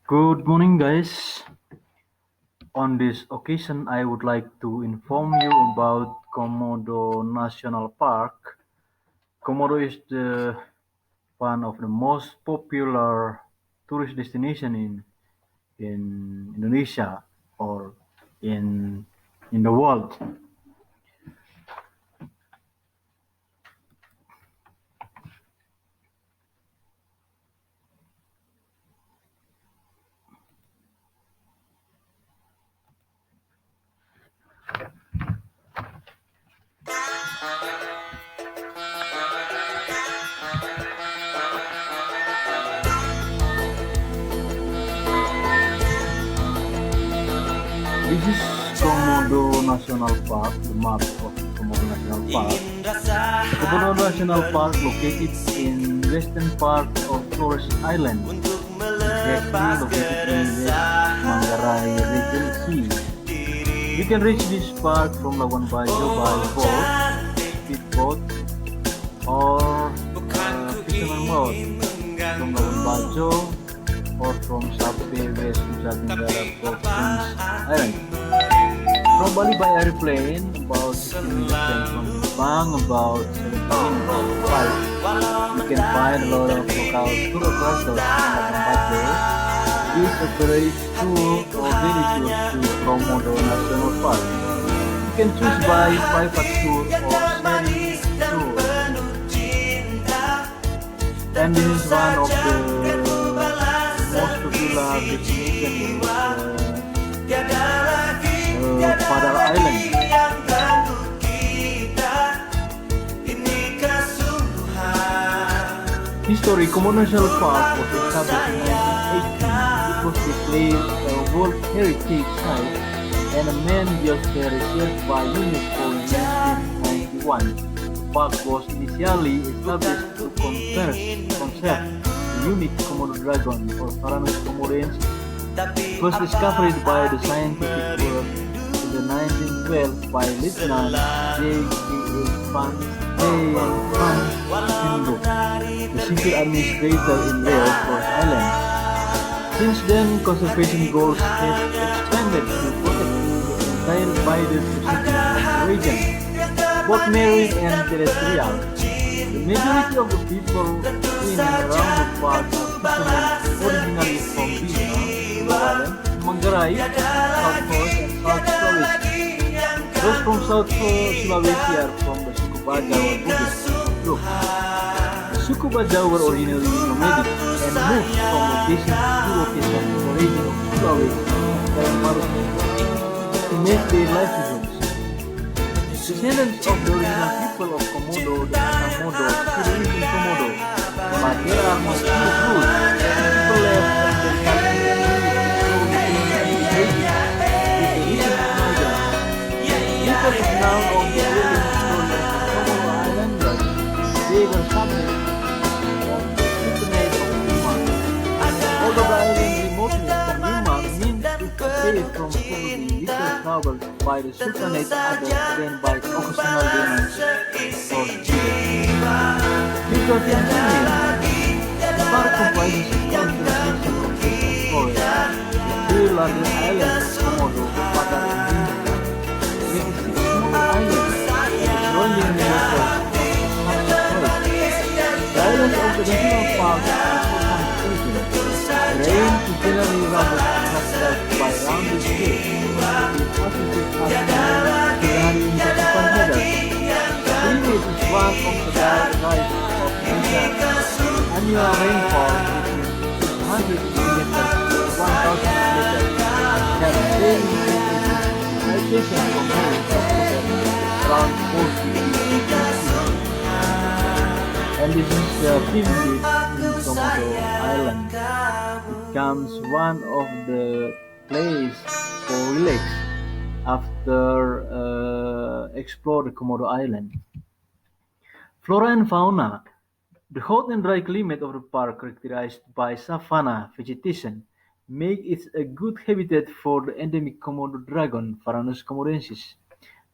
Good morning, guys. On this occasion, I would like to inform you about Komodo National Park. Komodo is the one of the most popular tourist destination in Indonesia or in in the world. This is Komodo National Park, the map of Komodo National Park. Komodo National Park located in western part of Flores Island, exactly located in West Manggarai Region Sea. You can reach this park from Labuan Bajo by boat, speedboat, or fisherman boat from Labuan Bajo or from Sape West Nusa Tenggara Province Island. From Bali by airplane, about 16 minutes from Jepang, about 17 minutes flight. You can find a lot of local tour operators in Labuan Bajo. This operates tour or daily tours to Komodo National Park. You can choose by private tour or sharing tour. And this is one of the most popular destination in Padar Island. History Komodo National Park was established in 1980. It was declared a World Heritage Site and a main biosphere reserve by UNESCO in 1991. The park was initially established to conserve the unique Komodo dragon or Varanus komodoensis, first discovered by the scientific world in the 1912 by Lieutenant J.K.A. Van the civil administrator in Leo, Flores Island. Since then, conservation goals have expanded to protecting the entire biodiversity of the region, both marine and terrestrial. The majority of the people in and around the park are fishermen originally from Bima, Island, Manggarai, South Coast, and South Sulawesi. Those from South Sulawesi are from the suku Bajau or Bugis group. The suku Bajau were originally nomadic and moved from location to location in the region of Sulawesi and Maluku to make their livelihoods. Descendants of the original people of Komodo, the Komodo, still live in Komodo, but there are much few roots. People left and the culture People is now on the living story of the Komodo Islanders. They were subject of the Sultanate of Denmark. Although the island remotely from Denmark means it's away from probably little troubled by the Sultanate other than by occasional demands for trade. Because in Finland, the park comprises a concentration of distant forests. The three largest islands of Komodo, Belajar and Nat'l, islands surrounding the water. The islands of the national park are for some reason. Rain is generally rather characterized by rounded hills, with altitude up to 335 meters. Climate is one of the direct rise of Asia. Annual rainfall between 600 millimeters to 1,000 millimeters. Have same vegetation compared around 40 and this is the film beach in Komodo Island. It becomes one of the place for relax after explore the Komodo Island. Flora and fauna. The hot and dry climate of the park, characterized by savanna vegetation, make it a good habitat for the endemic Komodo dragon, Varanus komodensis.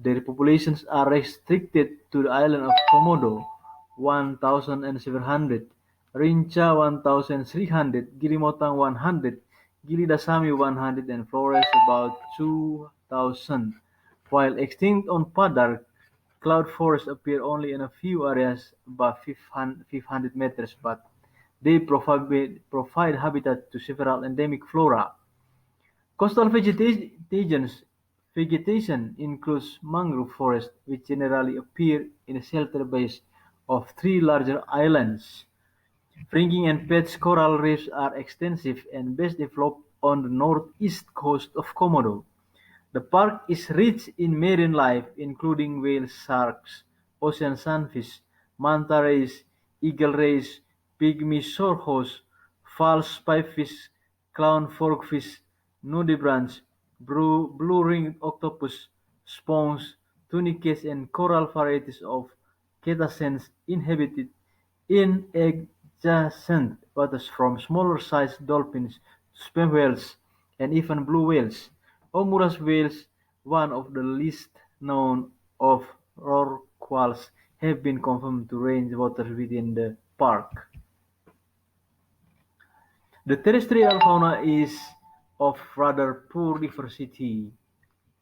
Their populations are restricted to the island of Komodo (1,700), Rinca (1,300), Girimotang (100), Gilidasami 100 and Flores about 2000. While extinct on Padar, cloud forests appear only in a few areas above 500 meters, but they provide habitat to several endemic flora. Coastal vegetation includes mangrove forests, which generally appear in a shelter base of three larger islands. Fringing and patch coral reefs are extensive and best developed on the northeast coast of Komodo. The park is rich in marine life, including whale sharks, ocean sunfish, manta rays, eagle rays, pygmy sorghos, false pipefish, clown forkfish, nudibranch, blue-ringed octopus, sponge, tunicates, and coral varieties of cetaceans inhabited in adjacent waters from smaller-sized dolphins to sperm whales and even blue whales. Omuras whales, one of the least known of rorquals, have been confirmed to range waters within the park. The terrestrial fauna is of rather poor diversity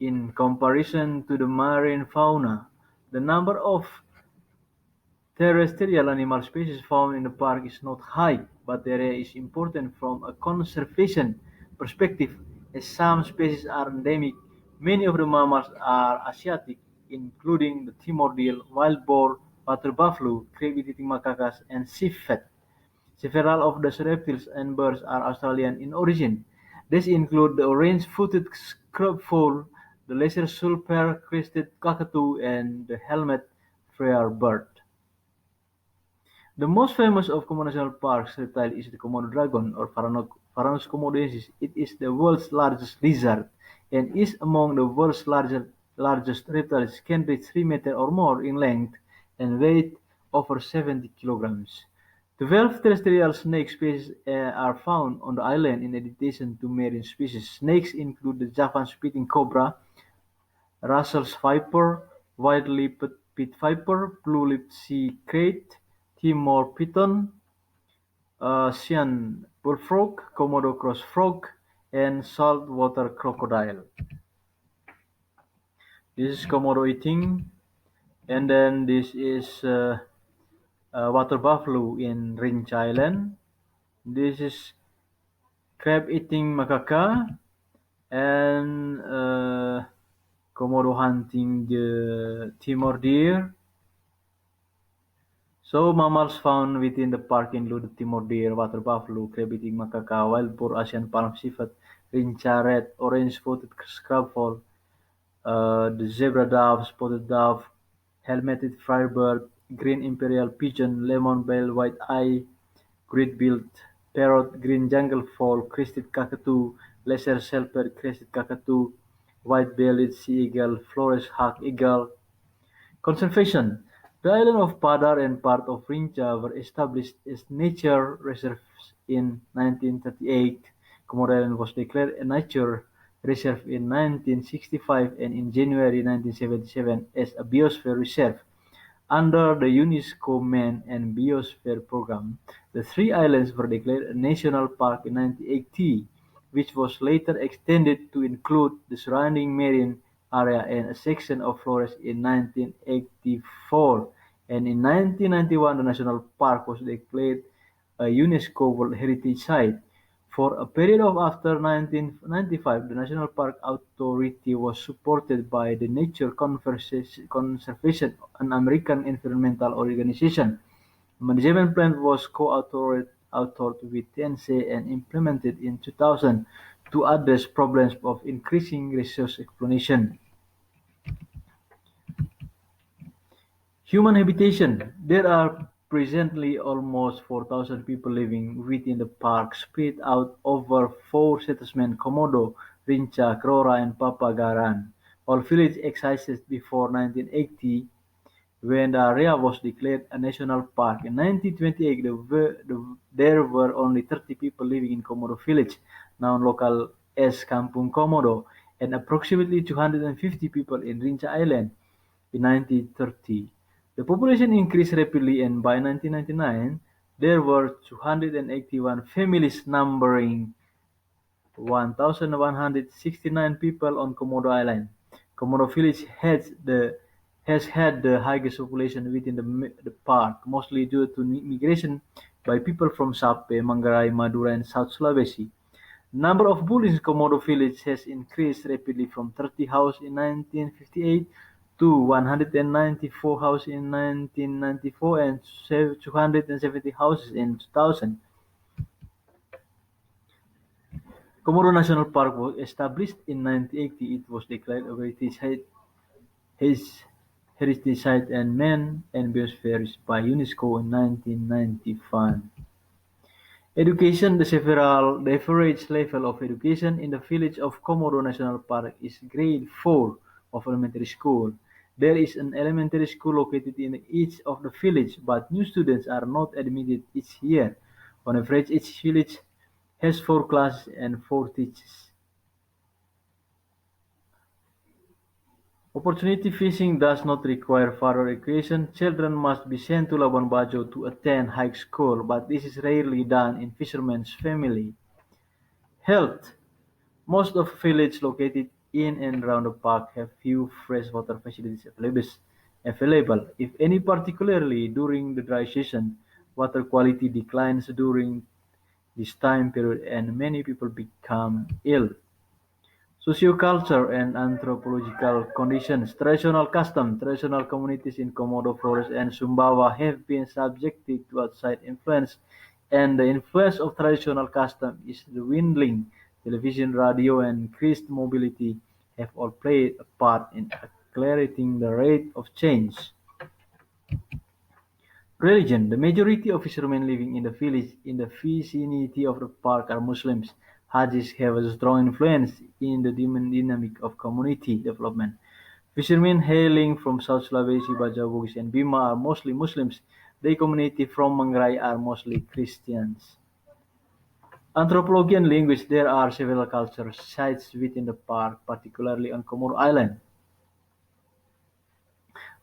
in comparison to the marine fauna. The number of terrestrial animal species found in the park is not high, but the area is important from a conservation perspective as some species are endemic. Many of the mammals are Asiatic, including the Timor deer, wild boar, water buffalo, crab-eating macacas, and civet. Several of the reptiles and birds are Australian in origin. These include the orange-footed scrubfowl, the lesser sulphur-crested cockatoo, and the helmet firebird. The most famous of Komodo National Park's reptile is the Komodo dragon, or Varanus komodoensis. It is the world's largest lizard and is among the world's largest reptiles, can reach 3 meters or more in length and weight over 70 kilograms. 12 terrestrial snake species are found on the island in addition to marine species. Snakes include the Javan spitting cobra, Russell's viper, white-lipped pit viper, blue-lipped sea krait, Timor python, Sian bullfrog, Komodo cross frog, and saltwater crocodile. This is Komodo eating, and then this is water buffalo in Rinch Island. This is crab eating macaca, and Komodo hunting the Timor deer. So mammals found within the park include timor deer, water buffalo, crab-eating macaca, wild boar, Asian palm civet, rincha red, orange-footed scrubfowl, the zebra dove, spotted dove, helmeted firebird, green imperial pigeon, lemon-bell, white-eye, great-billed parrot, green jungle fowl, crested cockatoo, lesser shell-paired crested cockatoo, white-bellied sea eagle, Flores hawk eagle. Conservation: The island of Padar and part of Rinca were established as nature reserves in 1938. Komodo Island was declared a nature reserve in 1965 and in January 1977 as a biosphere reserve. Under the UNESCO Man and Biosphere Program, the three islands were declared a national park in 1980, which was later extended to include the surrounding marine area and a section of Flores in 1984, and in 1991 the national park was declared a UNESCO World Heritage Site. For a period of after 1995, the National Park Authority was supported by the Nature Conservation, an American environmental organization. The management plan was co-authored with TNC and implemented in 2000 to address problems of increasing resource exploitation. Human habitation: There are presently almost 4,000 people living within the park, spread out over four settlements: Komodo, Rinca, Krora, and Papagaran. All villages existed before 1980, when the area was declared a national park. In 1928, there were only 30 people living in Komodo village, known local as Kampung Komodo, and approximately 250 people in Rinca Island. In 1930, the population increased rapidly, and by 1999, there were 281 families numbering 1,169 people on Komodo Island. Komodo village has had the highest population within the park, mostly due to migration by people from Sape, Manggarai, Madura, and South Sulawesi. Number of bulls in Komodo village has increased rapidly from 30 houses in 1958 to 194 houses in 1994 and 270 houses in 2000. Komodo National Park was established in 1980. It was declared a heritage site and man and biosphere by UNESCO in 1995. Education. The average level of education in the village of Komodo National Park is grade 4 of elementary school. There is an elementary school located in each of the village, but new students are not admitted each year. On average, each village has 4 classes and 4 teachers. Opportunity fishing does not require further education. Children must be sent to Labuan Bajo to attend high school, but this is rarely done in fishermen's family. Health. Most of villages located in and around the park have few freshwater facilities available. If any, particularly during the dry season, water quality declines during this time period and many people become ill. Sociocultural and anthropological conditions. Traditional customs. Traditional communities in Komodo, Flores, and Sumbawa have been subjected to outside influence, and the influence of traditional custom is dwindling. Television, radio, and increased mobility have all played a part in accelerating the rate of change. Religion. The majority of fishermen living in the village in the vicinity of the park are Muslims. Hajis have a strong influence in the dynamic of community development. Fishermen hailing from South Sulawesi, Baja, Bugis, and Bima are mostly Muslims. The community from Manggarai are mostly Christians. Anthropology and language. There are several cultural sites within the park, particularly on Komodo Island.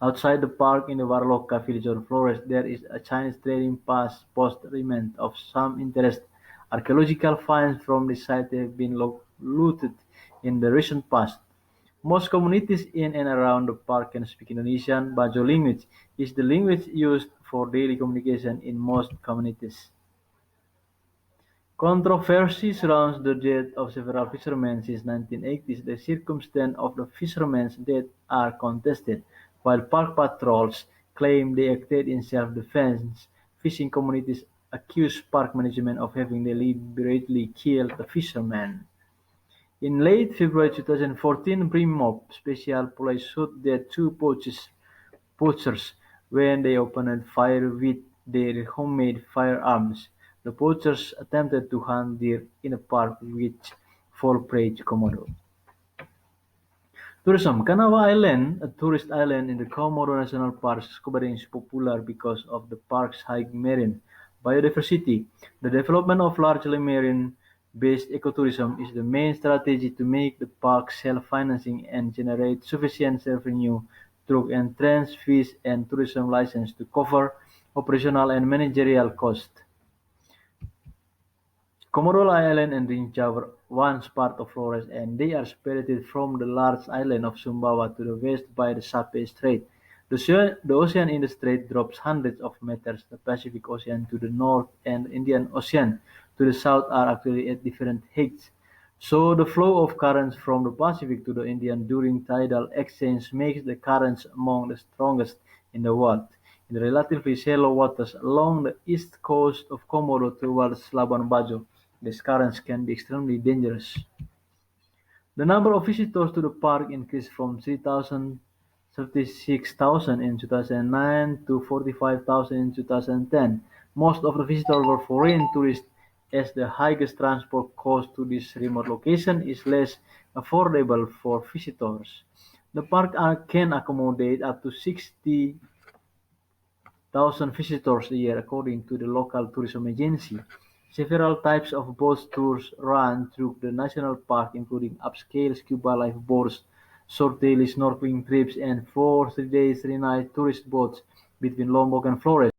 Outside the park in the Warloka village or forest, there is a Chinese trading post remnant of some interest. Archaeological finds from the site have been looted in the recent past. Most communities in and around the park can speak Indonesian. Bajo language is the language used for daily communication in most communities. Controversy surrounds the death of several fishermen since 1980s. The circumstances of the fishermen's death are contested. While park patrols claim they acted in self-defense, fishing communities accuse park management of having deliberately killed the fishermen. In late February 2014, Brimop Special Police shot dead two poachers when they opened fire with their homemade firearms. The poachers attempted to hunt deer in a park which fall prey to Komodo. Tourism. Kanawa Island, a tourist island in the Komodo National Park, scuba diving is popular because of the park's high marine biodiversity. The development of largely marine-based ecotourism is the main strategy to make the park self-financing and generate sufficient revenue through entrance fees and tourism license to cover operational and managerial costs. Komodo Island and Rinca were once part of Flores, and they are separated from the large island of Sumbawa to the west by the Sape Strait. The ocean in the strait drops hundreds of meters. The Pacific Ocean to the north and the Indian Ocean to the south are actually at different heights. So the flow of currents from the Pacific to the Indian during tidal exchange makes the currents among the strongest in the world. In the relatively shallow waters along the east coast of Komodo towards Labuan Bajo, these currents can be extremely dangerous. The number of visitors to the park increased from 36,000 in 2009 to 45,000 in 2010. Most of the visitors were foreign tourists, as the highest transport cost to this remote location is less affordable for visitors. The park can accommodate up to 60,000 visitors a year, according to the local tourism agency. Several types of boat tours run through the national park, including upscale scuba lifeboats, short daily snorkeling trips, and 4 3-day 3-night tourist boats between Lombok and Flores.